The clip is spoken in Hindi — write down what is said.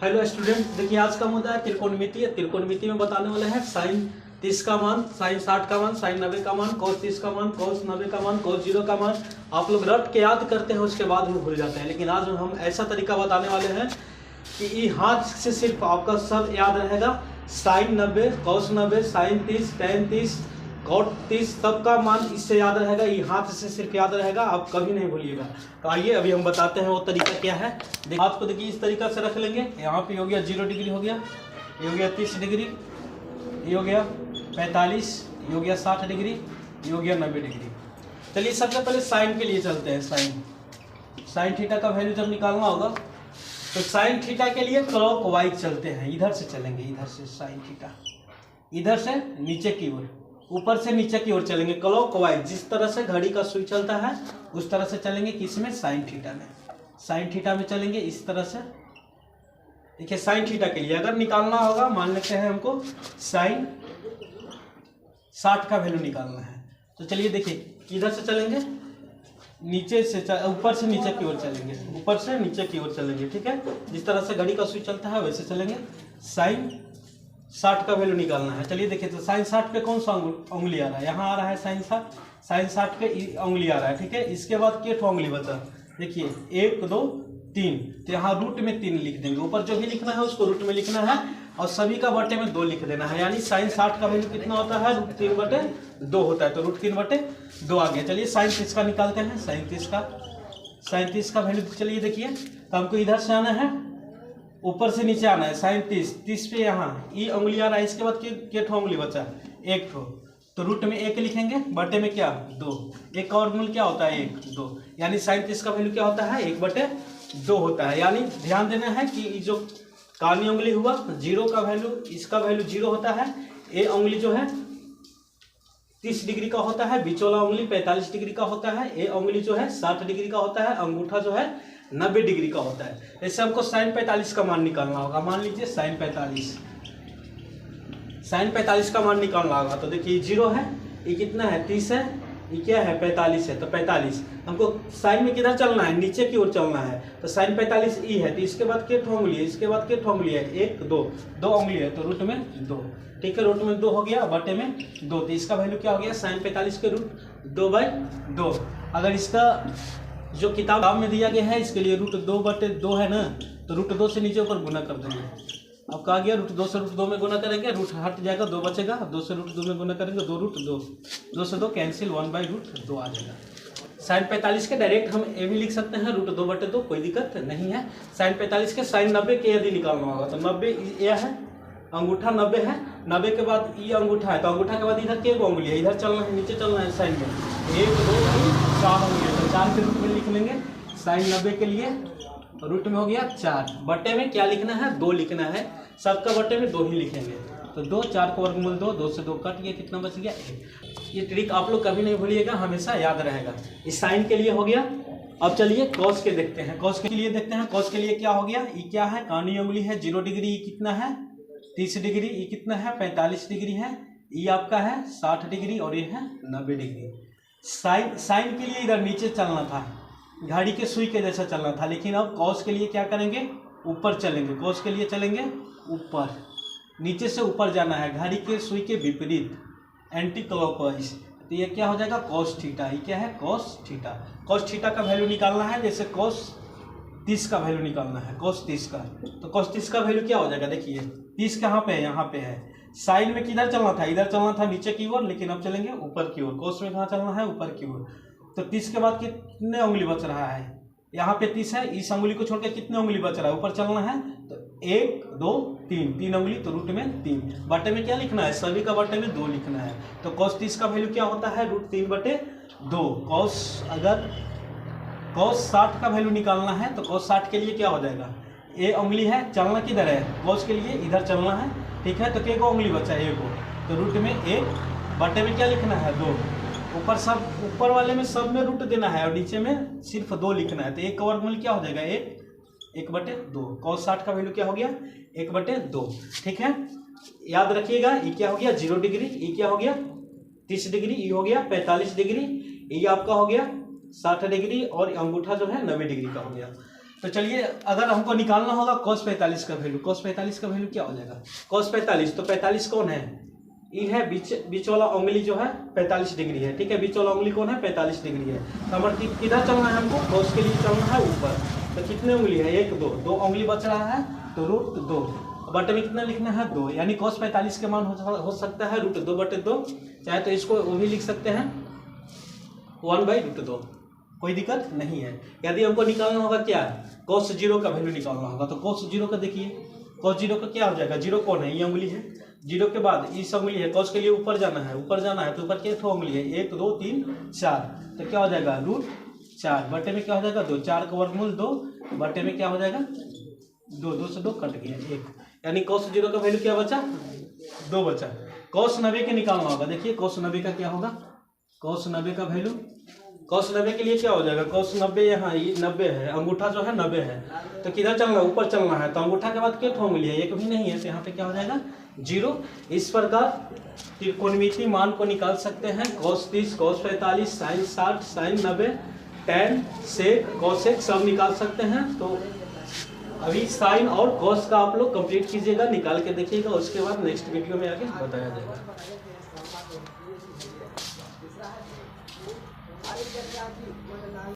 हेलो स्टूडेंट, देखिए आज का मुद्दा है त्रिकोणमिति है। त्रिकोणमिति में बताने वाला है साइन 30 का मान, साइन 60 का मान, साइन 90 का मान, cos 30 का मान, cos 90 का मान, cos 0 का मान। आप लोग रट के याद करते हैं, उसके बाद में भूल जाते हैं। लेकिन आज हम ऐसा तरीका बताने वाले हैं कि ये हाथ से सिर्फ आपका सब याद रहेगा। Sine 90, cos 90, sine 30, tan 30, cot 30 सबका मान इससे याद रहेगा। ये हाथ से सिर्फ याद रहेगा, आप कभी नहीं भूलिएगा। तो आइए अभी हम बताते हैं वो तरीका क्या है। हाथ को देखिए इस तरीका से रख लेंगे। यहाँ पे हो गया 0 डिग्री, हो गया ये, हो गया 30 डिग्री, ये हो गया 45, ये हो गया 60 डिग्री, ये हो गया 90 डिग्री। चलिए सबसे पहले साइन के लिए चलते हैं। साइन थीटा का वैल्यू जब निकालना होगा तो साइन थीटा के लिए क्लॉकवाइज चलते हैं। इधर से चलेंगे, इधर से साइन थीटा, इधर से नीचे की ओर, ऊपर से नीचे की ओर चलेंगे क्लॉकवाइज। जिस तरह से घड़ी का सुई चलता है उस तरह से चलेंगे। किसमें? साइन थीटा में। साइन थीटा में चलेंगे इस तरह से। देखिए साइन थीटा के लिए अगर निकालना होगा, मान लेते हैं हमको साइन 60 का वैल्यू निकालना है, तो चलिए देखिए इधर से चलेंगे, नीचे से ऊपर से नीचे की ओर चलेंगे, ऊपर से नीचे की ओर चलेंगे। ठीक है, जिस तरह से घड़ी का सुई चलता है वैसे चलेंगे। साइन 60 का वैल्यू निकालना है। चलिए देखिए, तो साइन 60 पे कौन सा उंगली आ रहा है? यहाँ आ रहा है साइन 60। साइन 60 पे उंगली आ रहा है। ठीक है, इसके बाद के ठो उंगली बचा? देखिए 1 2 3, तो यहाँ रूट में 3 लिख देंगे। ऊपर जो भी लिखना है उसको रूट में लिखना है और सभी का बटे में 2 लिख देना है। यानी साइन 60 का वैल्यू कितना होता है? रूट 3/2 होता है, तो रूट 3/2 आ गया। चलिए साइन 30 का निकालते हैं। साइन 30 का वैल्यू चलिए देखिए, तो हमको इधर से आना है, ऊपर से नीचे आना है। साइन 30 पे यहाँ ई उंगली आ रहा है, इसके बाद के ठो उंगली बचा? 1 ठो, तो रूट में 1 लिखेंगे, बटे में क्या? 2। एक और मूल क्या होता है? 1 2, यानी साइन 30 का वैल्यू क्या होता है? 1/2 होता है। यानी ध्यान देना है कि जो कानी उंगली हुआ 0 का वैल्यू, इसका वैल्यू 0 होता है। ए उंगली जो है 30 डिग्री का होता है, बीच वाला उंगली 45 डिग्री का होता है, ए उंगली जो है 60 डिग्री का होता है, अंगूठा जो है 90 डिग्री का होता है। ऐसे हमको साइन 45 का मान निकालना होगा। मान लीजिए साइन 45 का मान निकालना होगा, तो देखिए 0 है, ये कितना है? 30 है, ये क्या है? 45 है, तो 45 हमको साइन में किधर चलना है? नीचे की ओर चलना है। तो साइन 45 ई है, तो इसके बाद के ठो उंगली है? इसके बाद के ठो उंगली है? 1 2 उंगली है, तो रूट में 2। ठीक है, रूट में 2 हो गया, बटे में 2, तो इसका वैल्यू क्या हो गया? साइन 45 के रूट 2/2। अगर इसका जो किताब में दिया गया है इसके लिए रूट 2/2 है ना, तो रूट 2 से नीचे ऊपर गुना कर देंगे। अब कहा गया रूट 2 से रूट 2 में गुना करेंगे, रूट हट जाएगा, 2 बचेगा। 2 से रूट 2 में गुना करेंगे, 2 रूट 2, 2 से 2 कैंसिल, 1/√2 आ जाएगा। साइन 45 के डायरेक्ट हम ए भी लिख सकते हैं, रूट 2/2, कोई दिक्कत नहीं है। साइन 45 के साइन 90 के यदि निकालना होगा तो 90 ये है, अंगूठा 90 है, 90 के बाद ये अंगूठा है, तो अंगूठा के बाद इधर के उंगली है? इधर चलना है, नीचे चलना है साइन में। 1 2 3 4 उंगली है, तो 4 के रूट में लिख लेंगे साइन 90 के लिए। रूट में हो गया 4, बटे में क्या लिखना है? 2 लिखना है। सबका बटे में 2 ही लिखेंगे, तो 2 4 को वर्गमूल 2, 2 से 2 कट गया, कितना बच गया? 1। ये ट्रिक आप लोग कभी नहीं भूलिएगा, हमेशा याद रहेगा। इस साइन के लिए हो गया। अब चलिए कॉस के देखते हैं। कॉस के लिए देखते हैं, कॉस के लिए क्या हो गया? ये क्या है? कानी उंगली है, 0 डिग्री, ये कितना है? 30 डिग्री, ये कितना है? 45 डिग्री है, ये आपका है 60 डिग्री और ये है 90 डिग्री। साइन के लिए इधर नीचे चलना था, घड़ी के सुई के जैसा चलना था, लेकिन अब कॉस के लिए क्या करेंगे? ऊपर चलेंगे। कॉस के लिए चलेंगे ऊपर, नीचे से ऊपर जाना है, घड़ी के सुई के विपरीत, एंटी क्लॉकवाइज। तो ये क्या हो जाएगा? Cos theta. ये क्या है? Cos theta. कॉस थीटा का वैल्यू निकालना है, जैसे कॉस 30 का वैल्यू निकालना है, कॉस 30 का। तो कॉस 30 का वैल्यू क्या हो जाएगा? देखिए 30 कहाँ पे है? यहाँ पे है। साइन में किधर चलना था? इधर चलना था, नीचे की ओर, लेकिन अब चलेंगे ऊपर की ओर। कॉस में कहाँ चलना है? ऊपर की ओर। तो 30 के बाद कितने उंगली बच रहा है? यहाँ पे 30 है, इस उंगली को छोड़ के कितने उंगली बच रहा है? ऊपर चलना है, तो 1 2 3 उंगली, तो रूट में 3। बटे में क्या लिखना है? सभी का बटे में 2 लिखना है। तो cos 30 का वैल्यू क्या होता है? रूट 3/2। अगर cos 60 का वैल्यू निकालना है तो cos 60 के लिए क्या हो जाएगा? ए उंगली है, चलना किधर है? cos के लिए इधर चलना है। ठीक है, तो के को उंगली बचा? 1 को, तो रूट में 1, बटे में क्या लिखना है? 2। ऊपर सब, ऊपर वाले में सब में रूट देना है और नीचे में सिर्फ 2 लिखना है। तो 1 का वर्गमूल क्या हो जाएगा? 1/2। cos 60 का वैल्यू क्या हो गया? 1/2। ठीक है, याद रखिएगा। ये क्या हो गया? 0 डिग्री, ये क्या हो गया? 30 डिग्री, ये हो गया 45 डिग्री, ये आपका हो गया 60 डिग्री और अंगूठा जो है 90 डिग्री का हो गया। तो चलिए अगर हमको निकालना होगा cos 45 का वैल्यू, cos 45 का वैल्यू क्या हो जाएगा, cos 45, तो 45 कौन है, ये है बीच वाला उंगली जो है 45 डिग्री है, ठीक है, बीच वाला उंगली कौन है 45 डिग्री है। तो हमारे किधर चलना है हमको, cos के लिए चलना है ऊपर, तो कितने उंगली है, 1 2 2 उंगली बच रहा है, तो √2, बटे में कितना लिखना है 2, यानी cos 45 के मान हो सकता है √2/2, चाहे तो इसको वो भी लिख सकते हैं 1/√2, कोई दिक्कत नहीं है। यदि हमको निकालना होगा क्या, cos 0 का वैल्यू निकालना होगा, तो cos 0 का देखिए, cos 0 का क्या हो जाएगा, 0 कौन है, ये उंगली है, 0 के बाद इस उंगली है, cos के लिए ऊपर जाना है, तो ऊपर के उंगली है 1 2 3 4, तो क्या हो जाएगा √4, बटे में क्या हो जाएगा 2, 4 का वर्गमूल 2, बटे में क्या हो जाएगा 2, 2 से 2 कट गया 1, यानी cos 0 का वैल्यू क्या बचा, 2 बचा। cos 90 के निकालना होगा, देखिए cos 90 का क्या होगा, cos 90 का वैल्यू, cos 90 के लिए क्या हो जाएगा, cos 90 यहाँ ये 90 है, अंगूठा जो है 90 है, तो किधर चलना है, ऊपर चलना है, तो अंगूठा के बाद क्या उंगली है, एक भी नहीं है, तो यहाँ पे क्या हो जाएगा 0। इस प्रकार त्रिकोणमितीय मान को निकाल सकते हैं, cos 30, cos 45, sin 60, sin 90, tan, sec, cosec सब निकाल सकते हैं। तो अभी साइन और cos का आप लोग कंप्लीट कीजिएगा, निकाल के देखिएगा, उसके बाद नेक्स्ट वीडियो में आगे बताया जाएगा।